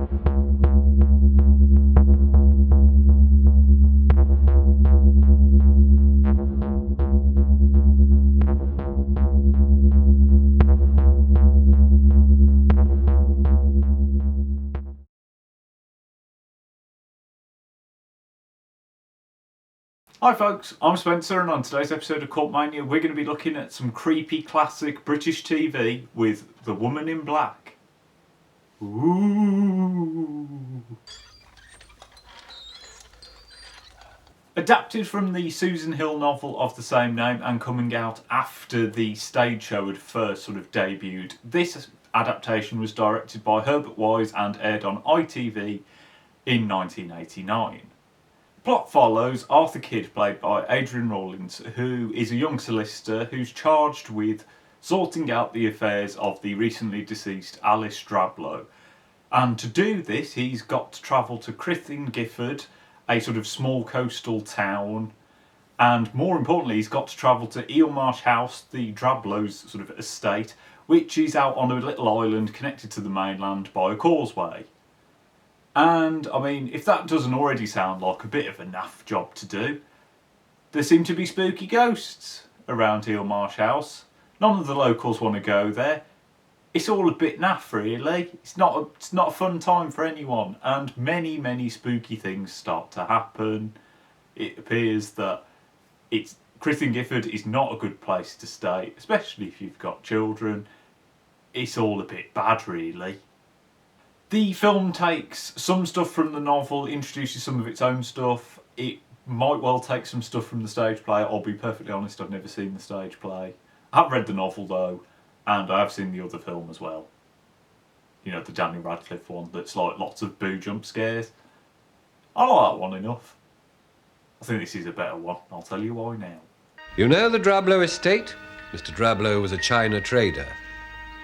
Hi folks, I'm Spencer, and on today's episode of Cult Mania we're going to be looking at some creepy classic British TV with The Woman in Black. Ooh. Adapted from the Susan Hill novel of the same name and coming out after the stage show had first sort of debuted, this adaptation was directed by Herbert and aired on ITV in 1989. Plot follows Arthur Kidd, played by Adrian Rawlins, who is a young solicitor who's charged with sorting out the affairs of the recently deceased Alice Drablow. And to do this, he's got to travel to Crithing Gifford, a sort of small coastal town, and more importantly, he's got to travel to Eelmarsh House, the Drablow's sort of estate, which is out on a little island connected to the mainland by a causeway. And, I mean, if that doesn't already sound like a bit of a naff job to do, there seem to be spooky ghosts around Eelmarsh House. None of the locals want to go there. It's all a bit naff, really. It's not a fun time for anyone, and many spooky things start to happen. It appears that Crithing Gifford is not a good place to stay, especially if you've got children. It's all a bit bad, really. The film takes some stuff from the novel, introduces some of its own stuff. It might well take some stuff from the stage play. I'll be perfectly honest, I've never seen the stage play. I have read the novel though, and I have seen the other film as well. You know, the Danny Radcliffe one that's like lots of boo jump scares. I like that one enough. I think this is a better one. I'll tell you why now. You know the Drablow estate? Mr. Drablow was a China trader.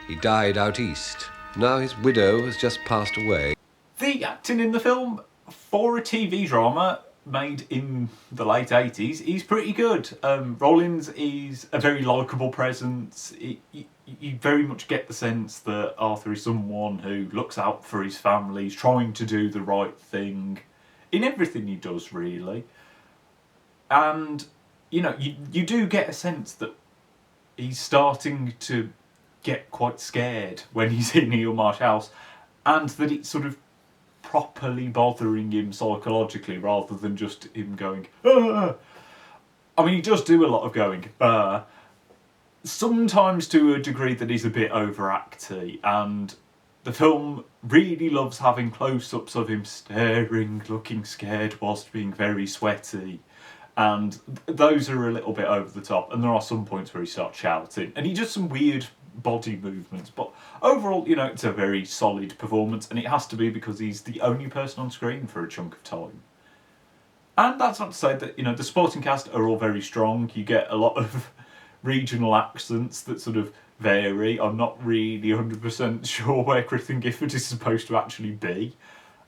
He died out east. Now his widow has just passed away. The acting in the film, for a TV drama made in the late 80s, is pretty good. Rollins is a very likeable presence. You very much get the sense that Arthur is someone who looks out for his family, he's trying to do the right thing in everything he does, really. And, you know, you do get a sense that he's starting to get quite scared when he's in Eelmarsh House, and that it's sort of properly bothering him psychologically rather than just him going, ah. I mean, he does do a lot of going, sometimes to a degree that is a bit overacty, and the film really loves having close-ups of him staring, looking scared whilst being very sweaty. And those are a little bit over the top, and there are some points where he starts shouting, and he does some weird body movements, but overall, you know, it's a very solid performance, and it has to be because he's the only person on screen for a chunk of time. And that's not to say that, you know, the supporting cast are all very strong. You get a lot of regional accents that sort of vary. I'm not really 100% sure where Crithing Gifford is supposed to actually be,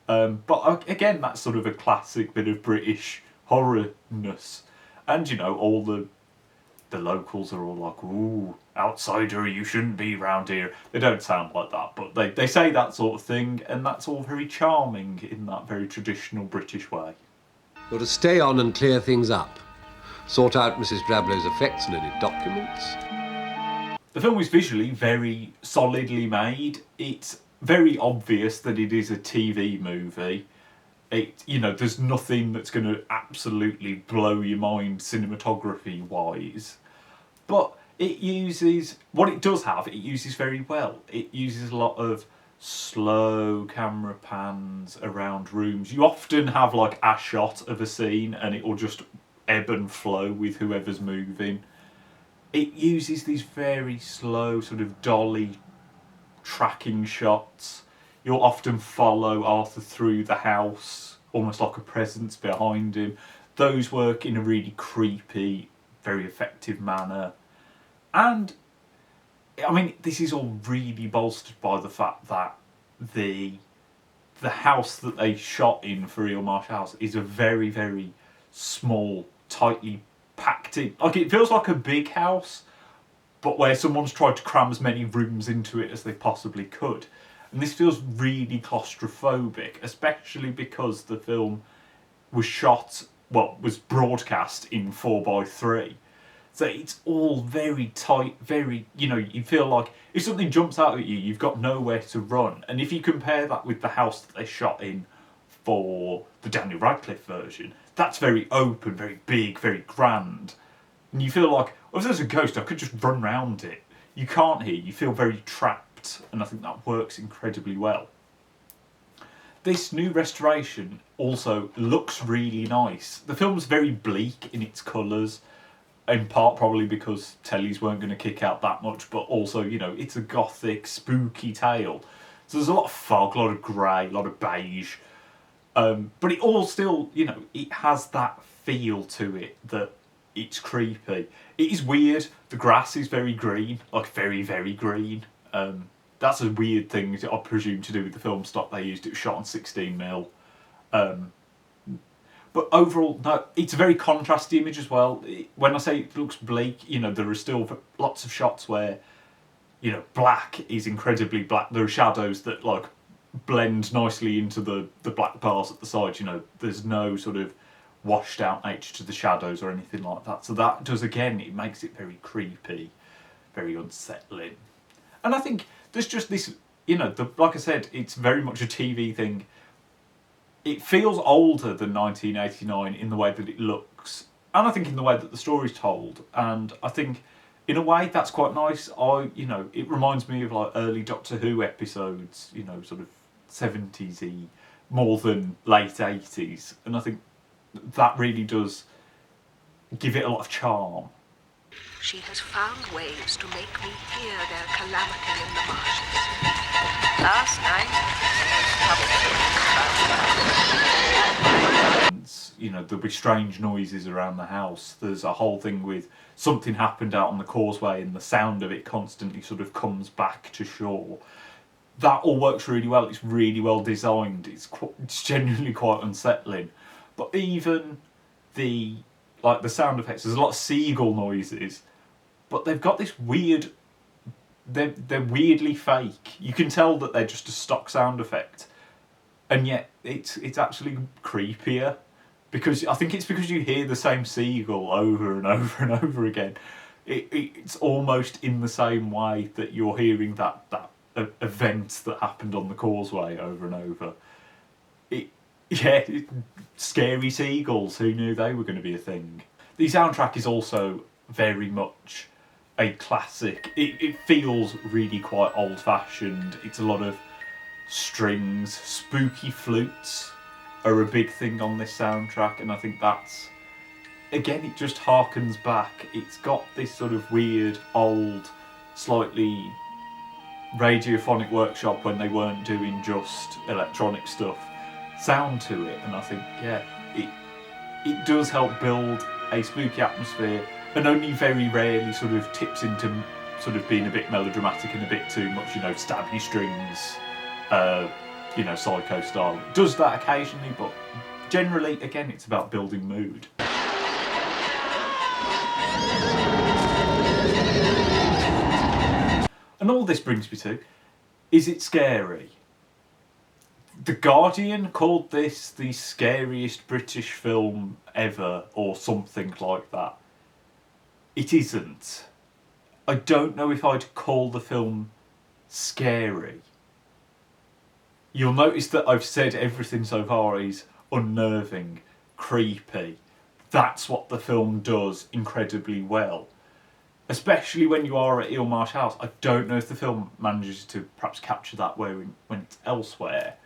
but again, that's sort of a classic bit of British horrorness. And, you know, all the locals are all like, ooh, outsider, you shouldn't be round here. They don't sound like that, but they say that sort of thing, and that's all very charming in that very traditional British way. You're to stay on and clear things up. Sort out Mrs. Drablow's effects and any documents. The film is visually very solidly made. It's very obvious that it is a TV movie. You know, there's nothing that's going to absolutely blow your mind cinematography-wise. But it uses, what it does have, it uses very well. It uses a lot of slow camera pans around rooms. You often have like a shot of a scene and it will just ebb and flow with whoever's moving. It uses these very slow sort of dolly tracking shots. You'll often follow Arthur through the house, almost like a presence behind him. Those work in a really creepy, very effective manner. And, I mean, this is all really bolstered by the fact that the house that they shot in for Eelmarsh House is a very, very small, tightly packed in. Like, it feels like a big house, but where someone's tried to cram as many rooms into it as they possibly could. And this feels really claustrophobic, especially because the film was was broadcast in 4:3. So it's all very tight, very, you feel like if something jumps out at you, you've got nowhere to run. And if you compare that with the house that they shot in for the Daniel Radcliffe version, that's very open, very big, very grand. And you feel like, if there's a ghost, I could just run round it. You can't here, you feel very trapped, and I think that works incredibly well. This new restoration also looks really nice. The film's very bleak in its colours, in part probably because tellies weren't going to kick out that much, but also, it's a gothic, spooky tale. So there's a lot of fog, a lot of grey, a lot of beige. But it all still, it has that feel to it that it's creepy. It is weird. The grass is very green, like very, very green. That's a weird thing, I presume, to do with the film stock they used. It was shot on 16mm. But overall, no, it's a very contrasty image as well. When I say it looks bleak, there are still lots of shots where, black is incredibly black. There are shadows that, blend nicely into the black bars at the side. There's no sort of washed out nature to the shadows or anything like that. So that does, again, it makes it very creepy, very unsettling. And I think there's just this, like I said, it's very much a TV thing. It feels older than 1989 in the way that it looks, and I think in the way that the story's told. And I think, in a way, that's quite nice. It reminds me of early Doctor Who episodes, sort of 70s-y, more than late 80s. And I think that really does give it a lot of charm. She has found ways to make me hear their calamity in the marshes. Last night, there'll be strange noises around the house. There's a whole thing with something happened out on the causeway and the sound of it constantly sort of comes back to shore. That all works really well. It's really well designed. It's genuinely quite unsettling. But even the sound effects, there's a lot of seagull noises, but they've got this weird, they're weirdly fake. You can tell that they're just a stock sound effect, and yet it's actually creepier, because I think it's because you hear the same seagull over and over and over again. It's almost in the same way that you're hearing that event that happened on the causeway over and over. Scary seagulls, who knew they were going to be a thing? The soundtrack is also very much a classic. It feels really quite old-fashioned. It's a lot of strings. Spooky flutes are a big thing on this soundtrack, and I think that's, again, it just harkens back. It's got this sort of weird, old, slightly radiophonic workshop when they weren't doing just electronic stuff sound to it, and I think, it does help build a spooky atmosphere, and only very rarely sort of tips into sort of being a bit melodramatic and a bit too much, stabby strings, Psycho style. It does that occasionally, but generally, again, it's about building mood. And all this brings me to, is it scary? The Guardian called this the scariest British film ever, or something like that. It isn't. I don't know if I'd call the film scary. You'll notice that I've said everything so far is unnerving, creepy. That's what the film does incredibly well. Especially when you are at Eelmarsh House. I don't know if the film manages to perhaps capture that when it's elsewhere.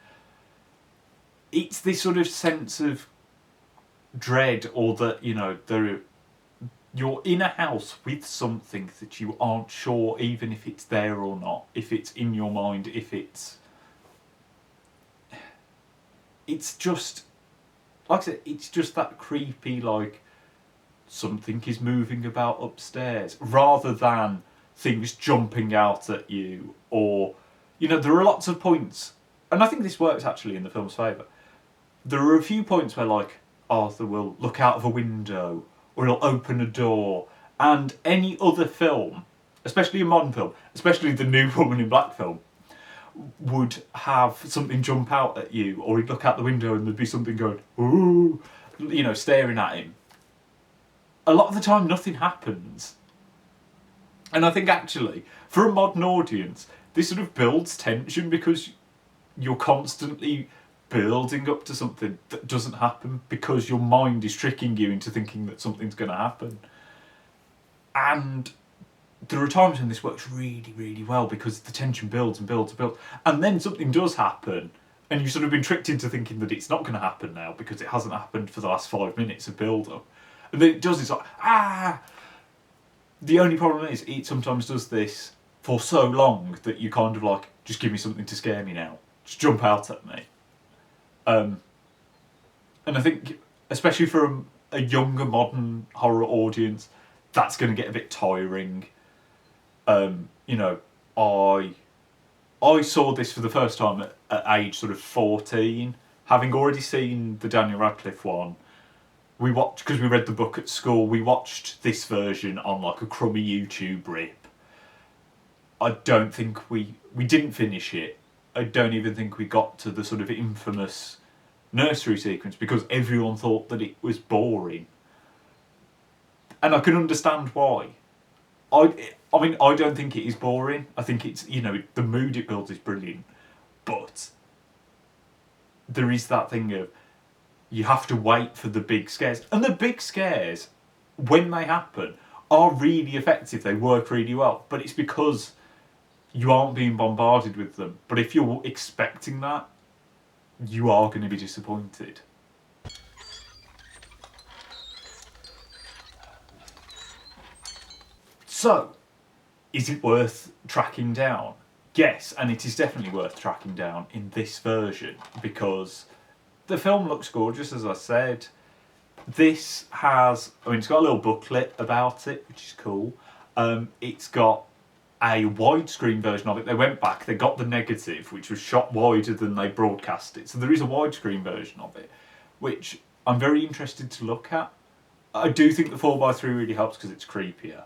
It's this sort of sense of dread, or that, you're in a house with something that you aren't sure even if it's there or not, if it's in your mind, if it's just, like I said, it's just that creepy, something is moving about upstairs, rather than things jumping out at you, or, there are lots of points, and I think this works actually in the film's favour. There are a few points where, Arthur will look out of a window, or he'll open a door, and any other film, especially a modern film, especially the new Woman in Black film, would have something jump out at you, or he'd look out the window and there'd be something going, ooh, you know, staring at him. A lot of the time, nothing happens. And I think actually, for a modern audience, this sort of builds tension because you're constantly building up to something that doesn't happen because your mind is tricking you into thinking that something's going to happen. And there are times when this works really, really well because the tension builds and builds and builds. And then something does happen and you've sort of been tricked into thinking that it's not going to happen now because it hasn't happened for the last 5 minutes of build-up. And then it does, it's like, ah! The only problem is it sometimes does this for so long that you kind of like, just give me something to scare me now. Just jump out at me. And I think, especially for a younger modern horror audience, that's going to get a bit tiring. You know, I saw this for the first time at age sort of 14, having already seen the Daniel Radcliffe one. We watched, because we read the book at school, we watched this version on like a crummy YouTube rip. I don't think we didn't finish it. I don't even think we got to the sort of infamous nursery sequence because everyone thought that it was boring. And I can understand why. I mean, I don't think it is boring. I think it's, you know, the mood it builds is brilliant. But there is that thing of, you have to wait for the big scares. And the big scares, when they happen, are really effective. They work really well. But it's because you aren't being bombarded with them. But if you're expecting that, you are going to be disappointed. So, is it worth tracking down? Yes, and it is definitely worth tracking down in this version because the film looks gorgeous, as I said. This has, I mean, it's got a little booklet about it, which is cool. It's got a widescreen version of it. They went back, they got the negative, which was shot wider than they broadcast it. So there is a widescreen version of it, which I'm very interested to look at. I do think the 4:3 really helps because it's creepier.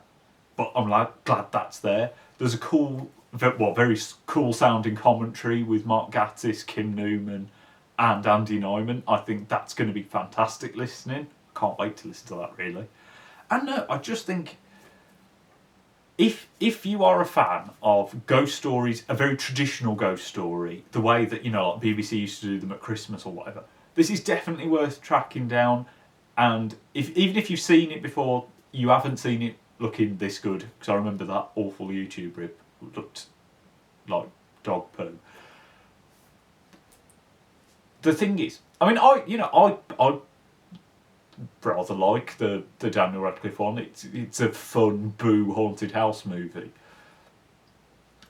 But I'm glad that's there. There's a cool, very cool sounding commentary with Mark Gatiss, Kim Newman, and Andy Nyman. I think that's going to be fantastic listening. Can't wait to listen to that, really. And no, I just think if you are a fan of ghost stories, a very traditional ghost story, the way that, you know, like BBC used to do them at Christmas or whatever, this is definitely worth tracking down. And even if you've seen it before, you haven't seen it looking this good, because I remember that awful YouTube rip looked like dog poo. The thing is, I mean, I rather like the Daniel Radcliffe one. It's a fun boo haunted house movie,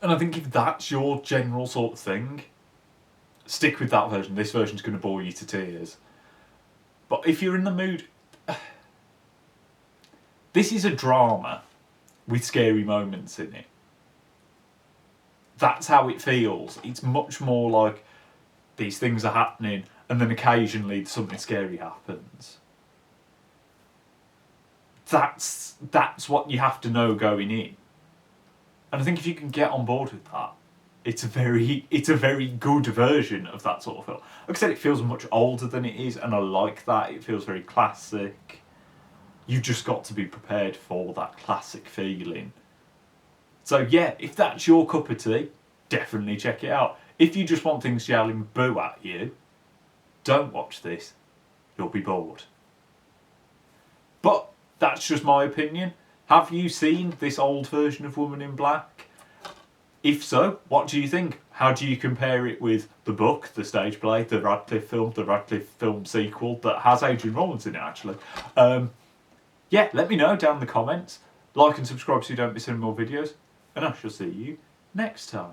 and I think if that's your general sort of thing, stick with that version. This version's going to bore you to tears. But if you're in the mood, this is a drama with scary moments in it. That's how it feels. It's much more like these things are happening and then occasionally something scary happens. That's what you have to know going in. And I think if you can get on board with that, it's a very good version of that sort of film. Like I said, it feels much older than it is, and I like that. It feels very classic. You've just got to be prepared for that classic feeling. So yeah, if that's your cup of tea, definitely check it out. If you just want things yelling boo at you, don't watch this. You'll be bored. But that's just my opinion. Have you seen this old version of Woman in Black? If so, what do you think? How do you compare it with the book, the stage play, the Radcliffe film sequel that has Adrian Rollins in it, actually? Yeah, let me know down in the comments. Like and subscribe so you don't miss any more videos. And I shall see you next time.